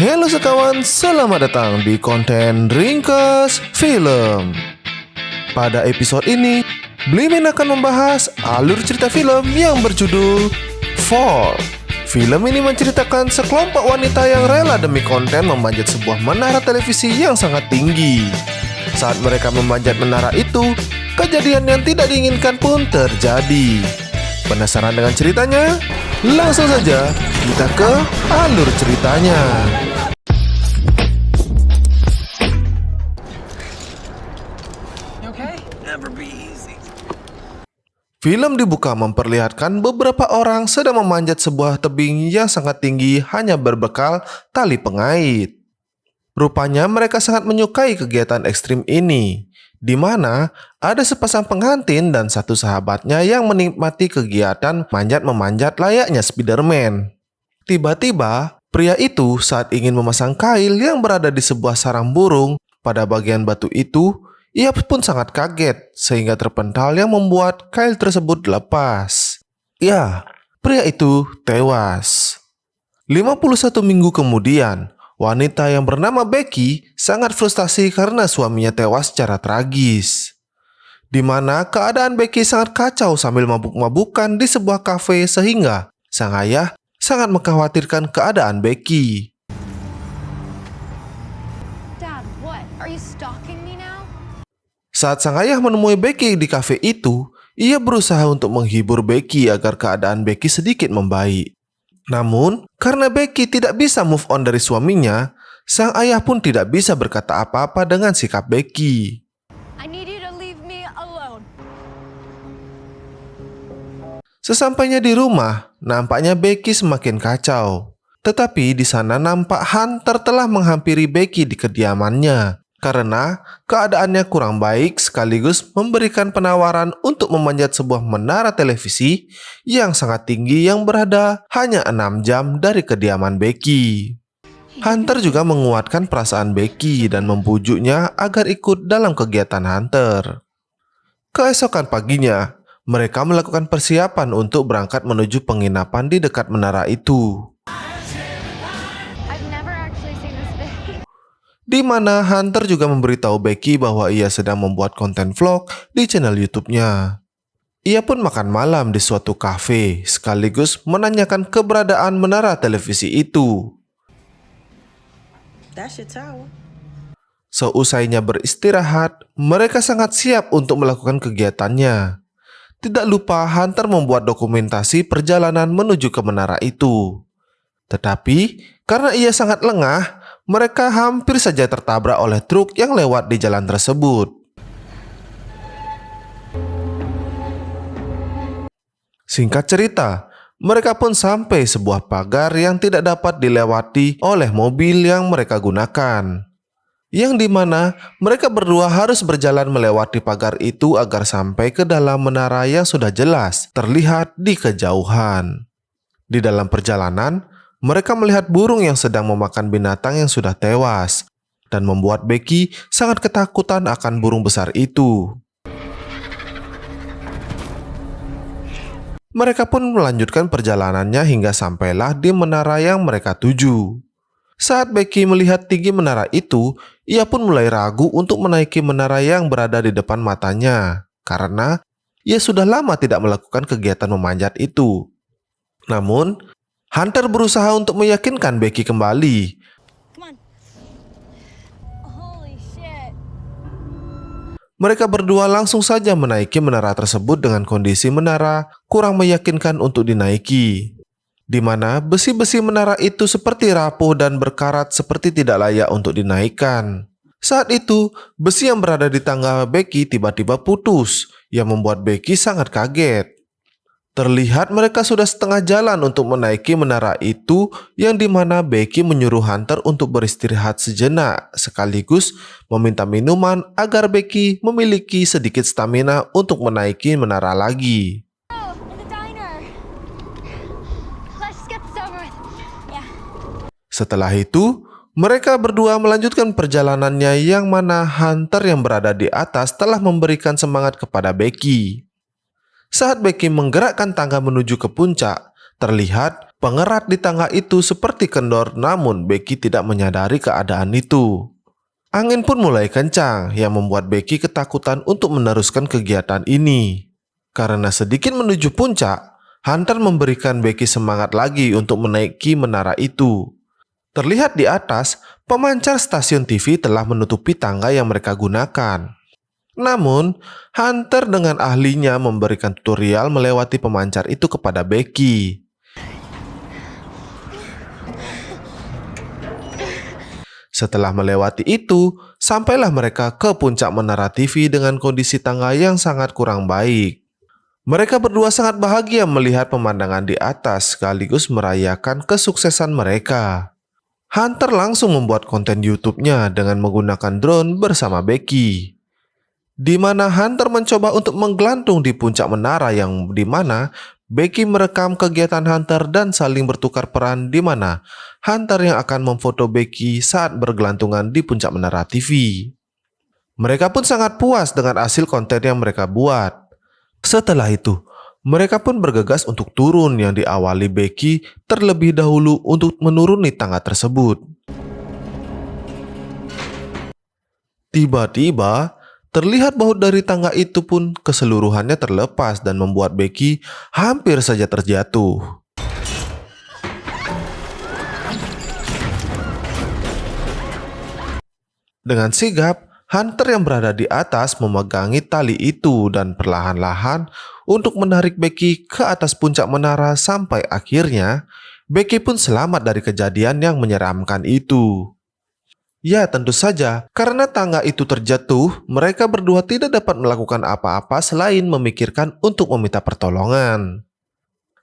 Halo sekawan, selamat datang di konten Ringkas Film. Pada episode ini, Blimin akan membahas alur cerita film yang berjudul Fall. Film ini menceritakan sekelompok wanita yang rela demi konten memanjat sebuah menara televisi yang sangat tinggi. Saat mereka memanjat menara itu, kejadian yang tidak diinginkan pun terjadi. Penasaran dengan ceritanya? Langsung saja kita ke alur ceritanya. Film dibuka memperlihatkan beberapa orang sedang memanjat sebuah tebing yang sangat tinggi hanya berbekal tali pengait. Rupanya mereka sangat menyukai kegiatan ekstrim ini, di mana ada sepasang pengantin dan satu sahabatnya yang menikmati kegiatan manjat-memanjat layaknya Spiderman. Tiba-tiba, pria itu saat ingin memasang kail yang berada di sebuah sarang burung pada bagian batu itu, ia pun sangat kaget sehingga terpental yang membuat kail tersebut lepas. Ya, pria itu tewas. 51 minggu kemudian, wanita yang bernama Becky sangat frustasi karena suaminya tewas secara tragis. Di mana keadaan Becky sangat kacau sambil mabuk-mabukan di sebuah kafe sehingga sang ayah sangat mengkhawatirkan keadaan Becky. Dad, what? Are you stalking me now? Saat sang ayah menemui Becky di kafe itu, ia berusaha untuk menghibur Becky agar keadaan Becky sedikit membaik. Namun, karena Becky tidak bisa move on dari suaminya, sang ayah pun tidak bisa berkata apa-apa dengan sikap Becky. I need you to leave me alone. Sesampainya di rumah, nampaknya Becky semakin kacau. Tetapi di sana nampak Hunter telah menghampiri Becky di kediamannya karena keadaannya kurang baik sekaligus memberikan penawaran untuk memanjat sebuah menara televisi yang sangat tinggi yang berada hanya 6 jam dari kediaman Becky. Hunter juga menguatkan perasaan Becky dan membujuknya agar ikut dalam kegiatan Hunter. Keesokan paginya, mereka melakukan persiapan untuk berangkat menuju penginapan di dekat menara itu, I've never actually seen this video. di mana Hunter juga memberitahu Becky bahwa ia sedang membuat konten vlog di channel YouTube-nya. Ia pun makan malam di suatu kafe, sekaligus menanyakan keberadaan menara televisi itu. That's your tower. Seusainya beristirahat, mereka sangat siap untuk melakukan kegiatannya. Tidak lupa Hunter membuat dokumentasi perjalanan menuju ke menara itu. Tetapi, karena ia sangat lengah, mereka hampir saja tertabrak oleh truk yang lewat di jalan tersebut. Singkat cerita, mereka pun sampai sebuah pagar yang tidak dapat dilewati oleh mobil yang mereka gunakan. Yang dimana mereka berdua harus berjalan melewati pagar itu agar sampai ke dalam menara yang sudah jelas terlihat di kejauhan. Di dalam perjalanan, mereka melihat burung yang sedang memakan binatang yang sudah tewas dan membuat Becky sangat ketakutan akan burung besar itu. Mereka pun melanjutkan perjalanannya hingga sampailah di menara yang mereka tuju. Saat Becky melihat tinggi menara itu, ia pun mulai ragu untuk menaiki menara yang berada di depan matanya karena ia sudah lama tidak melakukan kegiatan memanjat itu. Namun, Hunter berusaha untuk meyakinkan Becky kembali. Come on. Holy shit. Mereka berdua langsung saja menaiki menara tersebut dengan kondisi menara kurang meyakinkan untuk dinaiki, di mana besi-besi menara itu seperti rapuh dan berkarat seperti tidak layak untuk dinaikkan. Saat itu, besi yang berada di tangga Becky tiba-tiba putus, yang membuat Becky sangat kaget. Terlihat mereka sudah setengah jalan untuk menaiki menara itu, yang dimana Becky menyuruh Hunter untuk beristirahat sejenak, sekaligus meminta minuman agar Becky memiliki sedikit stamina untuk menaiki menara lagi. Oh, in the diner. Let's just get this over with. Yeah. Setelah itu, mereka berdua melanjutkan perjalanannya yang mana Hunter yang berada di atas telah memberikan semangat kepada Becky. Saat Becky menggerakkan tangga menuju ke puncak, terlihat Pengerat di tangga itu seperti kendor, namun Becky tidak menyadari keadaan itu. Angin pun mulai kencang yang membuat Becky ketakutan untuk meneruskan kegiatan ini. Karena sedikit menuju puncak, Hunter memberikan Becky semangat lagi untuk menaiki menara itu. Terlihat di atas, pemancar stasiun TV telah menutupi tangga yang mereka gunakan. Namun, Hunter dengan ahlinya memberikan tutorial melewati pemancar itu kepada Becky. Setelah melewati itu, sampailah mereka ke puncak menara TV dengan kondisi tangga yang sangat kurang baik. Mereka berdua sangat bahagia melihat pemandangan di atas sekaligus merayakan kesuksesan mereka. Hunter langsung membuat konten YouTube-nya dengan menggunakan drone bersama Becky, di mana Hunter mencoba untuk menggelantung di puncak menara yang di mana Becky merekam kegiatan Hunter dan saling bertukar peran di mana Hunter yang akan memfoto Becky saat bergelantungan di puncak menara TV. Mereka pun sangat puas dengan hasil konten yang mereka buat. Setelah itu, mereka pun bergegas untuk turun yang diawali Becky terlebih dahulu untuk menuruni tangga tersebut. Tiba-tiba, terlihat baut dari tangga itu pun keseluruhannya terlepas dan membuat Becky hampir saja terjatuh. Dengan sigap, Hunter yang berada di atas memegangi tali itu dan perlahan-lahan untuk menarik Becky ke atas puncak menara sampai akhirnya Becky pun selamat dari kejadian yang menyeramkan itu. Ya, tentu saja, karena tangga itu terjatuh, mereka berdua tidak dapat melakukan apa-apa selain memikirkan untuk meminta pertolongan.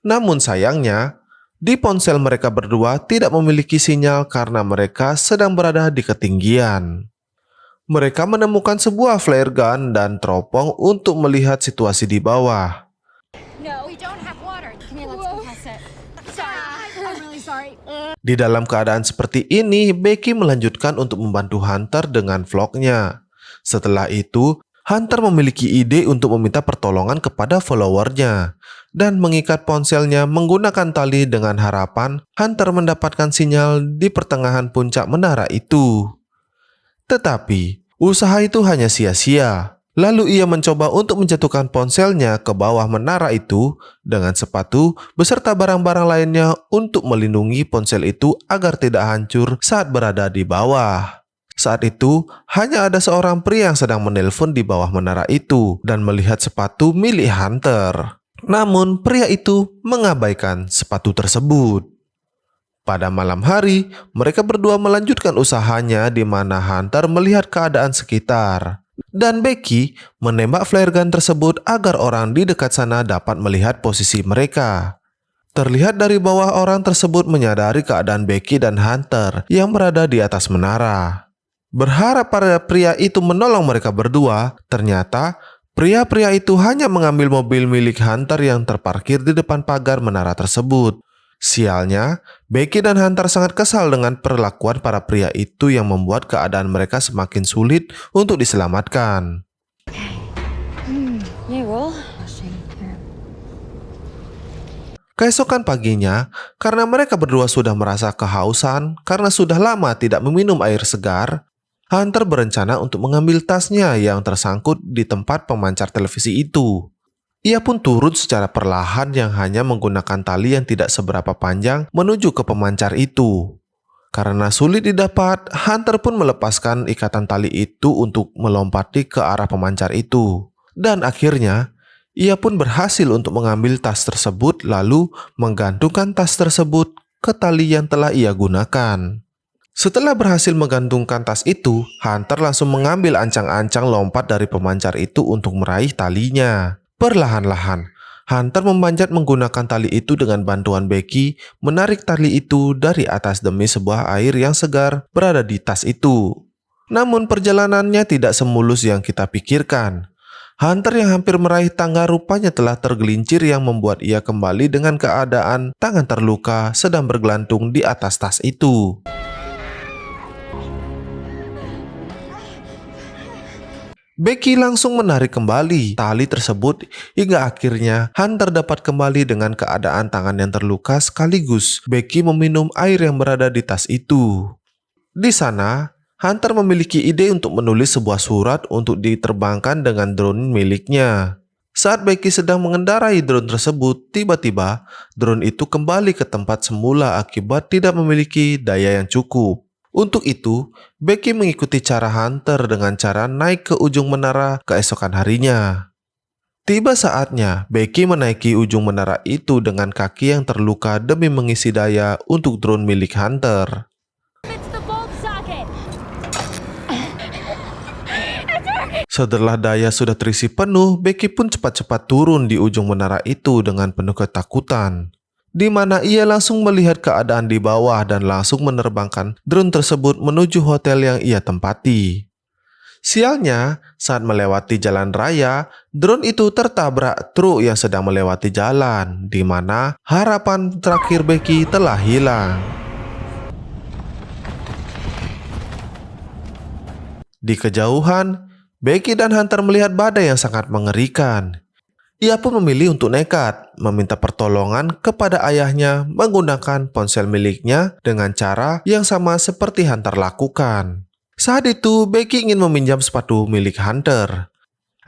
Namun sayangnya, di ponsel mereka berdua tidak memiliki sinyal karena mereka sedang berada di ketinggian. Mereka menemukan sebuah flare gun dan teropong untuk melihat situasi di bawah. No, we don't have water. Come here, let's go test it. Sorry, I'm really sorry. Di dalam keadaan seperti ini, Becky melanjutkan untuk membantu Hunter dengan vlognya. Setelah itu, Hunter memiliki ide untuk meminta pertolongan kepada followernya dan mengikat ponselnya menggunakan tali dengan harapan Hunter mendapatkan sinyal di pertengahan puncak menara itu. Tetapi, usaha itu hanya sia-sia. Lalu ia mencoba untuk menjatuhkan ponselnya ke bawah menara itu dengan sepatu beserta barang-barang lainnya untuk melindungi ponsel itu agar tidak hancur saat berada di bawah. Saat itu, hanya ada seorang pria yang sedang menelpon di bawah menara itu dan melihat sepatu milik Hunter. Namun, pria itu mengabaikan sepatu tersebut. Pada malam hari, mereka berdua melanjutkan usahanya di mana Hunter melihat keadaan sekitar. Dan Becky menembak flare gun tersebut agar orang di dekat sana dapat melihat posisi mereka. Terlihat dari bawah orang tersebut menyadari keadaan Becky dan Hunter yang berada di atas menara. Berharap para pria itu menolong mereka berdua, ternyata pria-pria itu hanya mengambil mobil milik Hunter yang terparkir di depan pagar menara tersebut. Sialnya, Becky dan Hunter sangat kesal dengan perlakuan para pria itu yang membuat keadaan mereka semakin sulit untuk diselamatkan. Yeah, well. Keesokan paginya, karena mereka berdua sudah merasa kehausan karena sudah lama tidak meminum air segar, Hunter berencana untuk mengambil tasnya yang tersangkut di tempat pemancar televisi itu. Ia pun turun secara perlahan yang hanya menggunakan tali yang tidak seberapa panjang menuju ke pemancar itu. Karena sulit didapat, Hunter pun melepaskan ikatan tali itu untuk melompati ke arah pemancar itu. Dan akhirnya, ia pun berhasil untuk mengambil tas tersebut lalu menggantungkan tas tersebut ke tali yang telah ia gunakan. Setelah berhasil menggantungkan tas itu, Hunter langsung mengambil ancang-ancang lompat dari pemancar itu untuk meraih talinya. Perlahan-lahan, Hunter memanjat menggunakan tali itu dengan bantuan Becky menarik tali itu dari atas demi sebuah air yang segar berada di tas itu. Namun perjalanannya tidak semulus yang kita pikirkan. Hunter yang hampir meraih tangga rupanya telah tergelincir yang membuat ia kembali dengan keadaan tangan terluka sedang bergelantung di atas tas itu. Becky langsung menarik kembali tali tersebut hingga akhirnya Hunter dapat kembali dengan keadaan tangan yang terluka sekaligus Becky meminum air yang berada di tas itu. Di sana, Hunter memiliki ide untuk menulis sebuah surat untuk diterbangkan dengan drone miliknya. Saat Becky sedang mengendarai drone tersebut, tiba-tiba drone itu kembali ke tempat semula akibat tidak memiliki daya yang cukup. Untuk itu, Becky mengikuti cara Hunter dengan cara naik ke ujung menara keesokan harinya. Tiba saatnya Becky menaiki ujung menara itu dengan kaki yang terluka demi mengisi daya untuk drone milik Hunter. It's the bulb socket. Setelah daya sudah terisi penuh, Becky pun cepat-cepat turun di ujung menara itu dengan penuh ketakutan, di mana ia langsung melihat keadaan di bawah dan langsung menerbangkan drone tersebut menuju hotel yang ia tempati. Sialnya, saat melewati jalan raya, drone itu tertabrak truk yang sedang melewati jalan, di mana harapan terakhir Becky telah hilang. Di kejauhan, Becky dan Hunter melihat badai yang sangat mengerikan. Ia pun memilih untuk nekat, meminta pertolongan kepada ayahnya menggunakan ponsel miliknya dengan cara yang sama seperti Hunter lakukan. Saat itu, Becky ingin meminjam sepatu milik Hunter.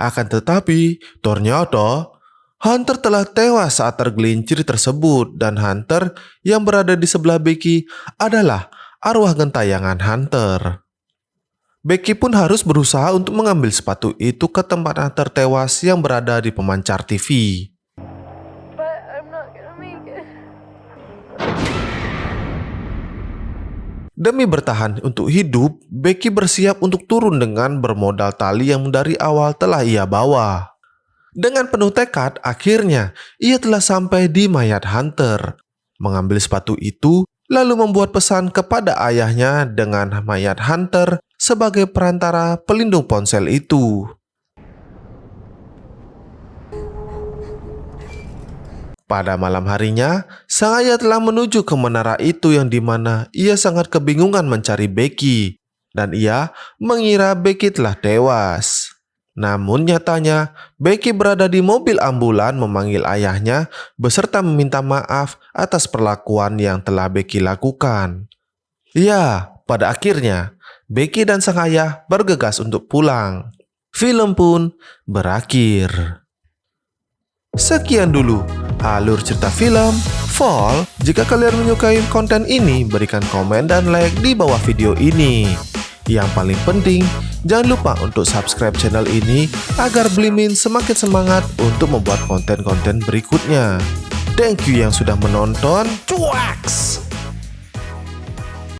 Akan tetapi, ternyata Hunter telah tewas saat tergelincir tersebut dan Hunter yang berada di sebelah Becky adalah arwah gentayangan Hunter. Becky pun harus berusaha untuk mengambil sepatu itu ke tempat Hunter tewas yang berada di pemancar TV. But I'm not gonna make it. Demi bertahan untuk hidup, Becky bersiap untuk turun dengan bermodal tali yang dari awal telah ia bawa. Dengan penuh tekad, akhirnya ia telah sampai di mayat Hunter. Mengambil sepatu itu, lalu membuat pesan kepada ayahnya dengan mayat Hunter sebagai perantara pelindung ponsel itu. Pada malam harinya, sang ayah telah menuju ke menara itu yang dimana ia sangat kebingungan mencari Becky dan ia mengira Becky telah tewas. Namun nyatanya, Becky berada di mobil ambulan memanggil ayahnya beserta meminta maaf atas perlakuan yang telah Becky lakukan. Ya, pada akhirnya, Becky dan sang ayah bergegas untuk pulang. Film pun berakhir. Sekian dulu alur cerita film Fall. Jika kalian menyukai konten ini, berikan komen dan like di bawah video ini. Yang paling penting, jangan lupa untuk subscribe channel ini agar Blimin semakin semangat untuk membuat konten-konten berikutnya. Thank you yang sudah menonton. Cuaks!